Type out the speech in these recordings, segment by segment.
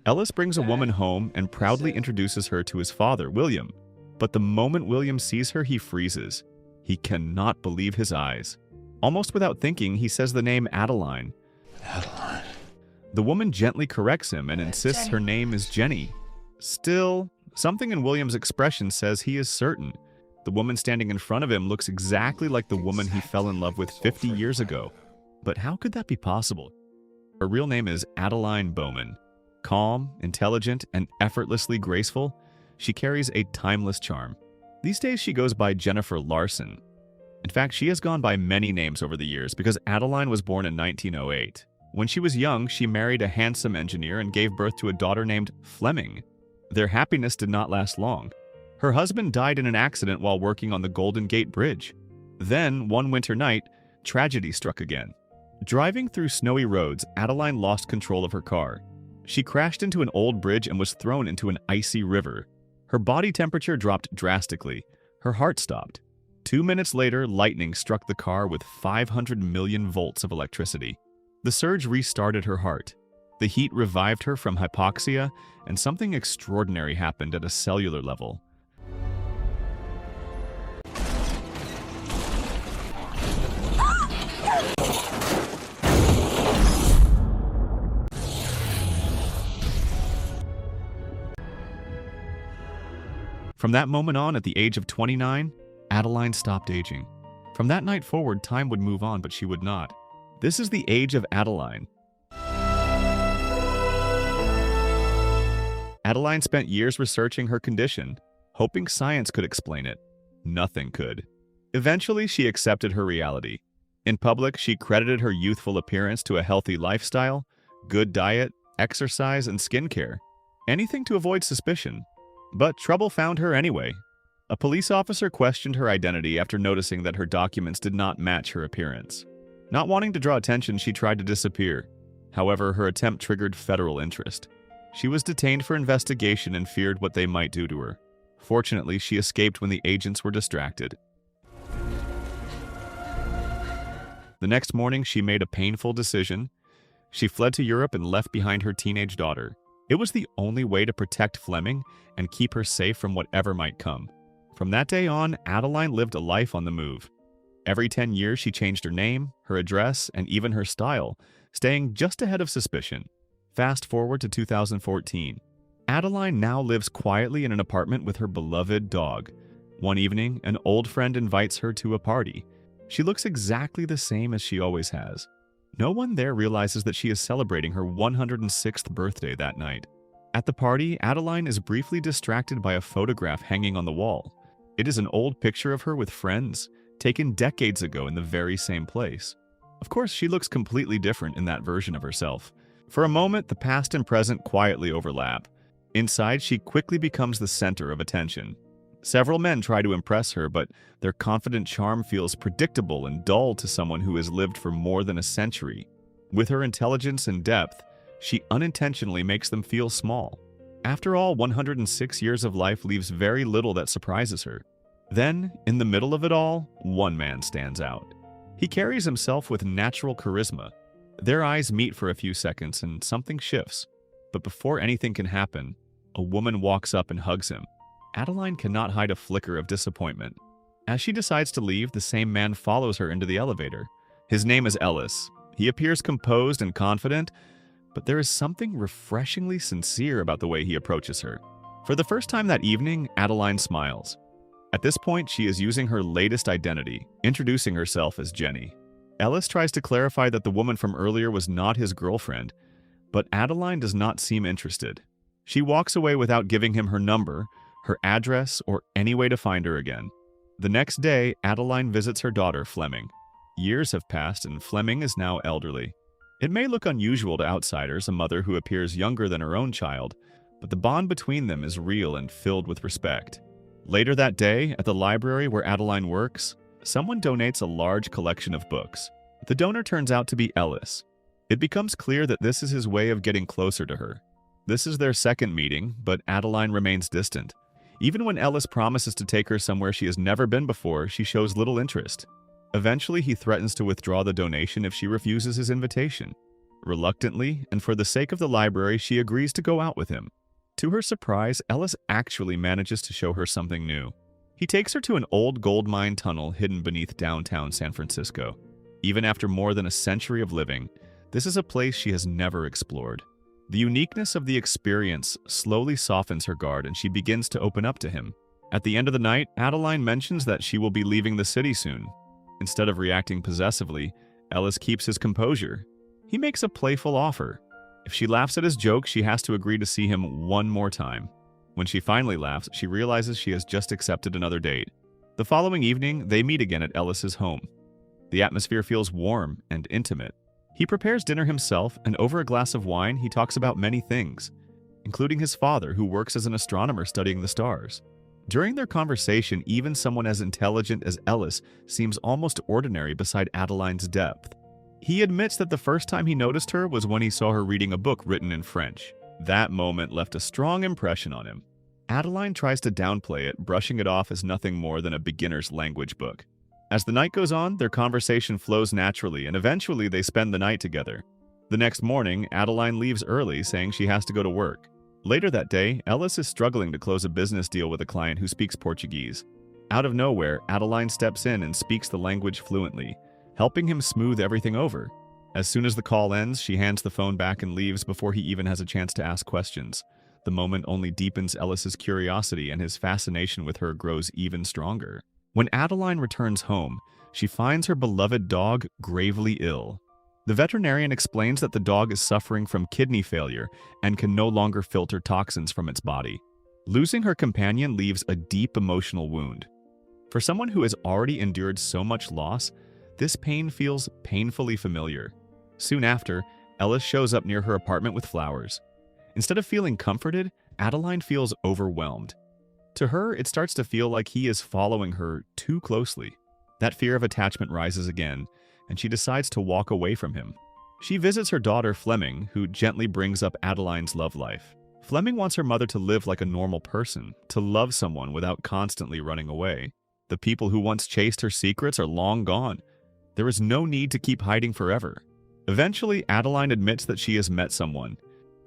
Ellis brings a woman home and proudly introduces her to his father, William. But the moment William sees her, he freezes. He cannot believe his eyes. Almost without thinking, he says the name Adeline. Adeline. The woman gently corrects him and insists her name is Jenny. Still, something in William's expression says he is certain. The woman standing in front of him looks exactly like the woman he fell in love with 50 years ago. But how could that be possible? Her real name is Adeline Bowman. Calm, intelligent, and effortlessly graceful, she carries a timeless charm. These days she goes by Jennifer Larson. In fact, she has gone by many names over the years because Adeline was born in 1908. When she was young, she married a handsome engineer and gave birth to a daughter named Fleming. Their happiness did not last long. Her husband died in an accident while working on the Golden Gate Bridge. Then, one winter night, tragedy struck again. Driving through snowy roads, Adeline lost control of her car. She crashed into an old bridge and was thrown into an icy river. Her body temperature dropped drastically. Her heart stopped. 2 minutes later, lightning struck the car with 500 million volts of electricity. The surge restarted her heart. The heat revived her from hypoxia, and something extraordinary happened at a cellular level. From that moment on, at the age of 29, Adeline stopped aging. From that night forward, time would move on, but she would not. This is the age of Adeline. Adeline spent years researching her condition, hoping science could explain it. Nothing could. Eventually, she accepted her reality. In public, she credited her youthful appearance to a healthy lifestyle, good diet, exercise, and skincare. Anything to avoid suspicion. But trouble found her anyway. A police officer questioned her identity after noticing that her documents did not match her appearance. Not wanting to draw attention, she tried to disappear. However, her attempt triggered federal interest. She was detained for investigation and feared what they might do to her. Fortunately, she escaped when the agents were distracted. The next morning, she made a painful decision. She fled to Europe and left behind her teenage daughter. It was the only way to protect Fleming and keep her safe from whatever might come. From that day on, Adeline lived a life on the move. Every 10 years, she changed her name, her address, and even her style, staying just ahead of suspicion. Fast forward to 2014. Adeline now lives quietly in an apartment with her beloved dog. One evening, an old friend invites her to a party. She looks exactly the same as she always has. No one there realizes that she is celebrating her 106th birthday that night. At the party, Adeline is briefly distracted by a photograph hanging on the wall. It is an old picture of her with friends, taken decades ago in the very same place. Of course, she looks completely different in that version of herself. For a moment, the past and present quietly overlap. Inside, she quickly becomes the center of attention. Several men try to impress her, but their confident charm feels predictable and dull to someone who has lived for more than a century. With her intelligence and depth, she unintentionally makes them feel small. After all, 106 years of life leaves very little that surprises her. Then, in the middle of it all, one man stands out. He carries himself with natural charisma. Their eyes meet for a few seconds and something shifts. But before anything can happen, a woman walks up and hugs him. Adeline cannot hide a flicker of disappointment. As she decides to leave, the same man follows her into the elevator. His name is Ellis. He appears composed and confident, but there is something refreshingly sincere about the way he approaches her. For the first time that evening, Adeline smiles. At this point, she is using her latest identity, introducing herself as Jenny. Ellis tries to clarify that the woman from earlier was not his girlfriend, but Adeline does not seem interested. She walks away without giving him her number, her address, or any way to find her again. The next day, Adeline visits her daughter, Fleming. Years have passed and Fleming is now elderly. It may look unusual to outsiders, a mother who appears younger than her own child, but the bond between them is real and filled with respect. Later that day, at the library where Adeline works, someone donates a large collection of books. The donor turns out to be Ellis. It becomes clear that this is his way of getting closer to her. This is their second meeting, but Adeline remains distant. Even when Ellis promises to take her somewhere she has never been before, she shows little interest. Eventually, he threatens to withdraw the donation if she refuses his invitation. Reluctantly, and for the sake of the library, she agrees to go out with him. To her surprise, Ellis actually manages to show her something new. He takes her to an old gold mine tunnel hidden beneath downtown San Francisco. Even after more than a century of living, this is a place she has never explored. The uniqueness of the experience slowly softens her guard and she begins to open up to him. At the end of the night, Adeline mentions that she will be leaving the city soon. Instead of reacting possessively, Ellis keeps his composure. He makes a playful offer. If she laughs at his joke, she has to agree to see him one more time. When she finally laughs, she realizes she has just accepted another date. The following evening, they meet again at Ellis's home. The atmosphere feels warm and intimate. He prepares dinner himself, and over a glass of wine, he talks about many things, including his father, who works as an astronomer studying the stars. During their conversation, even someone as intelligent as Ellis seems almost ordinary beside Adeline's depth. He admits that the first time he noticed her was when he saw her reading a book written in French. That moment left a strong impression on him. Adeline tries to downplay it, brushing it off as nothing more than a beginner's language book. As the night goes on, their conversation flows naturally, and eventually they spend the night together. The next morning, Adeline leaves early, saying she has to go to work. Later that day, Ellis is struggling to close a business deal with a client who speaks Portuguese. Out of nowhere, Adeline steps in and speaks the language fluently, helping him smooth everything over. As soon as the call ends, she hands the phone back and leaves before he even has a chance to ask questions. The moment only deepens Ellis's curiosity, and his fascination with her grows even stronger. When Adeline returns home, she finds her beloved dog gravely ill. The veterinarian explains that the dog is suffering from kidney failure and can no longer filter toxins from its body. Losing her companion leaves a deep emotional wound. For someone who has already endured so much loss, this pain feels painfully familiar. Soon after, Ellis shows up near her apartment with flowers. Instead of feeling comforted, Adeline feels overwhelmed. To her, it starts to feel like he is following her too closely. That fear of attachment rises again, and she decides to walk away from him. She visits her daughter Fleming, who gently brings up Adeline's love life. Fleming wants her mother to live like a normal person, to love someone without constantly running away. The people who once chased her secrets are long gone. There is no need to keep hiding forever. Eventually, Adeline admits that she has met someone,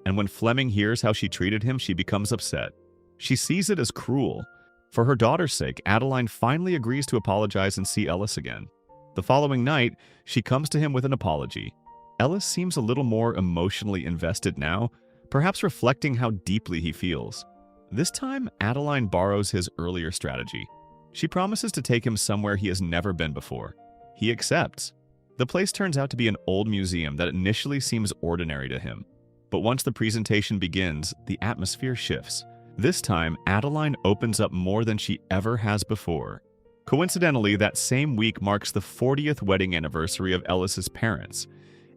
and when Fleming hears how she treated him, she becomes upset. She sees it as cruel. For her daughter's sake, Adeline finally agrees to apologize and see Ellis again. The following night, she comes to him with an apology. Ellis seems a little more emotionally invested now, perhaps reflecting how deeply he feels. This time, Adeline borrows his earlier strategy. She promises to take him somewhere he has never been before. He accepts. The place turns out to be an old museum that initially seems ordinary to him. But once the presentation begins, the atmosphere shifts. This time, Adeline opens up more than she ever has before. Coincidentally, that same week marks the 40th wedding anniversary of Ellis's parents,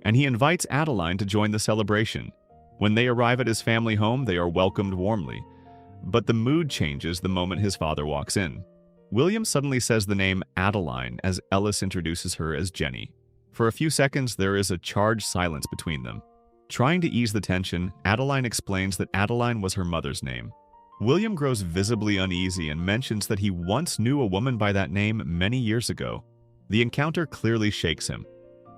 and he invites Adeline to join the celebration. When they arrive at his family home, they are welcomed warmly. But the mood changes the moment his father walks in. William suddenly says the name Adeline as Ellis introduces her as Jenny. For a few seconds, there is a charged silence between them. Trying to ease the tension, Adeline explains that Adeline was her mother's name. William grows visibly uneasy and mentions that he once knew a woman by that name many years ago. The encounter clearly shakes him.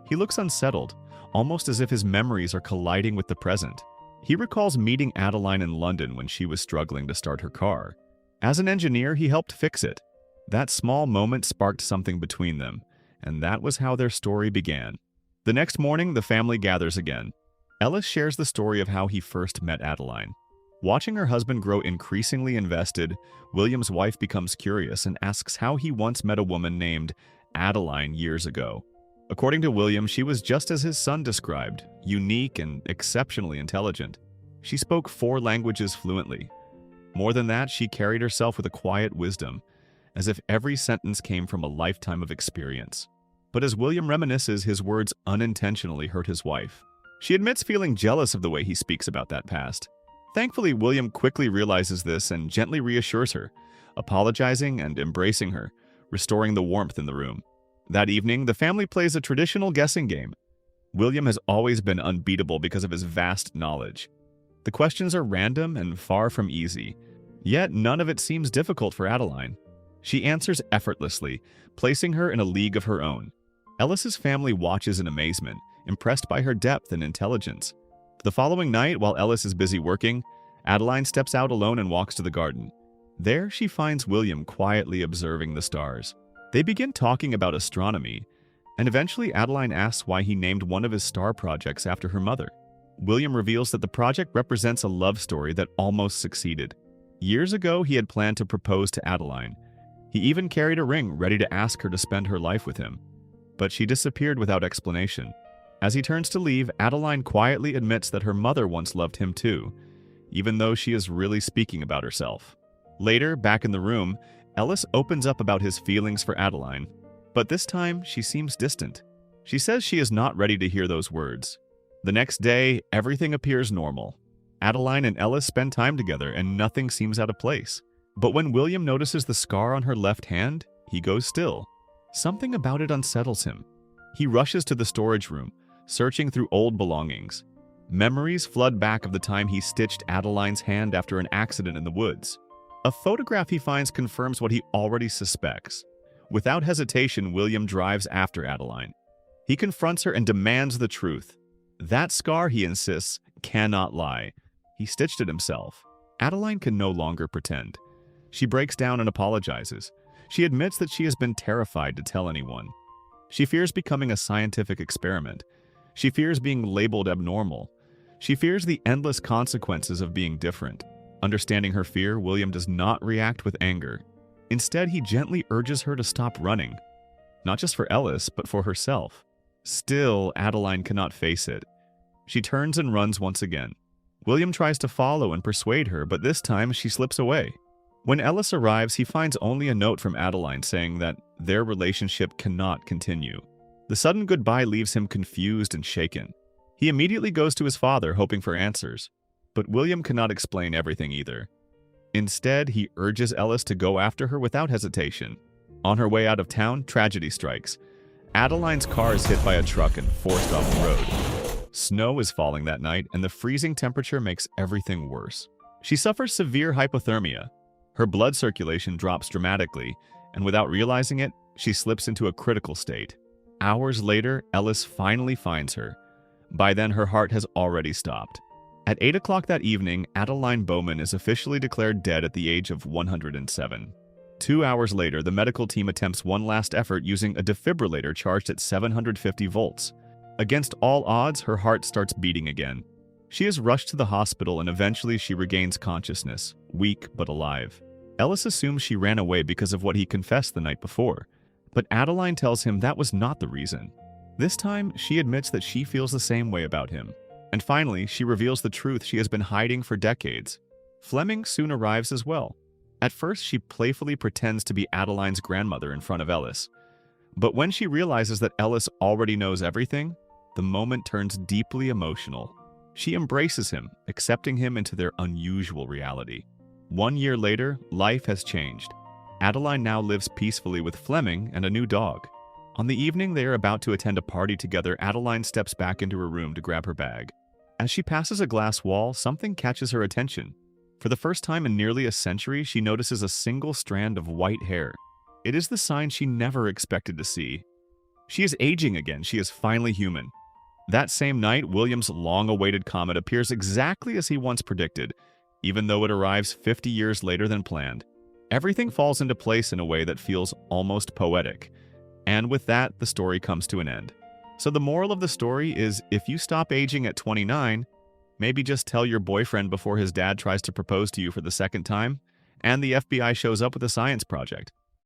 He looks unsettled, almost as if his memories are colliding with the present. He recalls meeting Adeline in London when she was struggling to start her car. As an engineer, he helped fix it. That small moment sparked something between them, and that was how their story began. The next morning, the family gathers again. Ellis shares the story of how he first met Adeline. Watching her husband grow increasingly invested, William's wife becomes curious and asks how he once met a woman named Adeline years ago. According to William, she was just as his son described, unique and exceptionally intelligent. She spoke 4 languages fluently. More than that, she carried herself with a quiet wisdom, as if every sentence came from a lifetime of experience. But as William reminisces, his words unintentionally hurt his wife. She admits feeling jealous of the way he speaks about that past. Thankfully, William quickly realizes this and gently reassures her, apologizing and embracing her, restoring the warmth in the room. That evening, the family plays a traditional guessing game. William has always been unbeatable because of his vast knowledge. The questions are random and far from easy, yet none of it seems difficult for Adeline. She answers effortlessly, placing her in a league of her own. Ellis's family watches in amazement, impressed by her depth and intelligence. The following night, while Ellis is busy working, Adeline steps out alone and walks to the garden. There, she finds William quietly observing the stars. They begin talking about astronomy, and eventually Adeline asks why he named one of his star projects after her mother. William reveals that the project represents a love story that almost succeeded. Years ago, he had planned to propose to Adeline. He even carried a ring ready to ask her to spend her life with him. But she disappeared without explanation. As he turns to leave, Adeline quietly admits that her mother once loved him too, even though she is really speaking about herself. Later, back in the room, Ellis opens up about his feelings for Adeline, but this time she seems distant. She says she is not ready to hear those words. The next day, everything appears normal. Adeline and Ellis spend time together and nothing seems out of place. But when William notices the scar on her left hand, he goes still. Something about it unsettles him. He rushes to the storage room, searching through old belongings. Memories flood back of the time he stitched Adeline's hand after an accident in the woods. A photograph he finds confirms what he already suspects. Without hesitation, William drives after Adeline. He confronts her and demands the truth. That scar, he insists, cannot lie. He stitched it himself. Adeline can no longer pretend. She breaks down and apologizes. She admits that she has been terrified to tell anyone. She fears becoming a scientific experiment. She fears being labeled abnormal. She fears the endless consequences of being different. Understanding her fear, William does not react with anger. Instead, he gently urges her to stop running. Not just for Ellis, but for herself. Still, Adeline cannot face it. She turns and runs once again. William tries to follow and persuade her, but this time she slips away. When Ellis arrives, he finds only a note from Adeline saying that their relationship cannot continue. The sudden goodbye leaves him confused and shaken. He immediately goes to his father, hoping for answers. But William cannot explain everything either. Instead, he urges Ellis to go after her without hesitation. On her way out of town, tragedy strikes. Adeline's car is hit by a truck and forced off the road. Snow is falling that night, and the freezing temperature makes everything worse. She suffers severe hypothermia. Her blood circulation drops dramatically, and without realizing it, she slips into a critical state. Hours later, Ellis finally finds her. By then, her heart has already stopped. At 8 o'clock that evening, Adeline Bowman is officially declared dead at the age of 107. 2 hours later, the medical team attempts one last effort using a defibrillator charged at 750 volts. Against all odds, her heart starts beating again. She is rushed to the hospital and eventually she regains consciousness, weak but alive. Ellis assumes she ran away because of what he confessed the night before, but Adeline tells him that was not the reason. This time, she admits that she feels the same way about him. And finally, she reveals the truth she has been hiding for decades. Fleming soon arrives as well. At first, she playfully pretends to be Adeline's grandmother in front of Ellis. But when she realizes that Ellis already knows everything, the moment turns deeply emotional. She embraces him, accepting him into their unusual reality. 1 year later, life has changed. Adeline now lives peacefully with Fleming and a new dog. On the evening they are about to attend a party together, Adeline steps back into her room to grab her bag. As she passes a glass wall, something catches her attention. For the first time in nearly a century, she notices a single strand of white hair. It is the sign she never expected to see. She is aging again. She is finally human. That same night, William's long-awaited comet appears exactly as he once predicted, even though it arrives 50 years later than planned. Everything falls into place in a way that feels almost poetic. And with that, the story comes to an end. So the moral of the story is, if you stop aging at 29, maybe just tell your boyfriend before his dad tries to propose to you for the second time, and the FBI shows up with a science project.